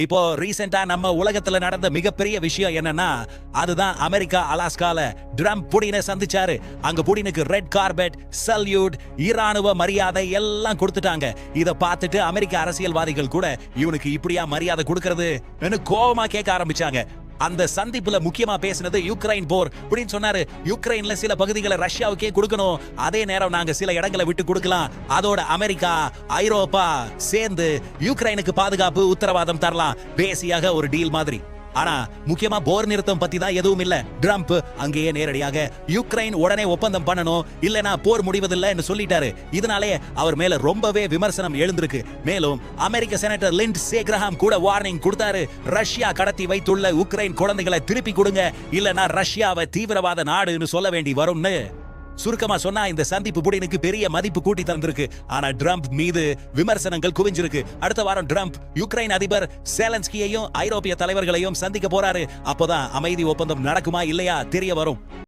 இப்போ ரீசெண்டா நம்ம உலகத்துல நடந்த மிகப்பெரிய விஷயம் என்னன்னா அதுதான் அமெரிக்கா அலாஸ்கால ட்ரம்ப் புடினை சந்திச்சாரு. அங்க புடினுக்கு ரெட் கார்பெட், சல்யூட், இராணுவ மரியாதை எல்லாம் கொடுத்துட்டாங்க. இத பார்த்துட்டு அமெரிக்க அரசியல்வாதிகள் கூட இவனுக்கு இப்படியா மரியாதை கொடுக்கறது கோபமா கேட்க ஆரம்பிச்சாங்க. அந்த சந்திப்புல முக்கியமா பேசினது யுக்ரைன் போர் அப்படின்னு சொன்னாரு. யுக்ரைன்ல சில பகுதிகளை ரஷ்யாவுக்கே கொடுக்கணும், அதே நேரம் நாங்க சில இடங்களை விட்டு கொடுக்கலாம், அதோட அமெரிக்கா ஐரோப்பா சேர்ந்து யுக்ரைனுக்கு பாதுகாப்பு உத்தரவாதம் தரலாம். பேசியாக ஒரு டீல் மாதிரி. ஆனா முக்கியமா போர் நிறுத்தம் பத்தி தான் எதுவும் இல்ல. ட்ரம்ப் அங்கேயே நேரடியாக யுக்ரைன் உடனே ஒப்பந்தம் பண்ணணும், இல்லனா போர் முடிவதில்லைன்னு சொல்லிட்டாரு. இதனாலே அவர் மேல ரொம்பவே விமர்சனம் எழுந்திருக்கு. மேலும் அமெரிக்க செனட்டர் லிண்ட்சே கிரஹாம் கூட வார்னிங் கொடுத்தாரு. ரஷ்யா கடத்தி வைத்துள்ள உக்ரைன் குழந்தைகளை திருப்பி கொடுங்க, இல்லனா ரஷ்யாவை தீவிரவாத நாடுன்னு சொல்ல வேண்டி வரும்னு. சுருக்கமா சொன்னா இந்த சந்திப்பு புடினுக்கு பெரிய மதிப்பு கூட்டி தந்திருக்கு. ஆனா ட்ரம்ப் மீது விமர்சனங்கள் குவிஞ்சிருக்கு. அடுத்த வாரம் ட்ரம்ப் யுக்ரைன் அதிபர் செலன்ஸ்கியையும் ஐரோப்பிய தலைவர்களையும் சந்திக்க போறாரு. அப்போதான் அமைதி ஒப்பந்தம் நடக்குமா இல்லையா தெரிய வரும்.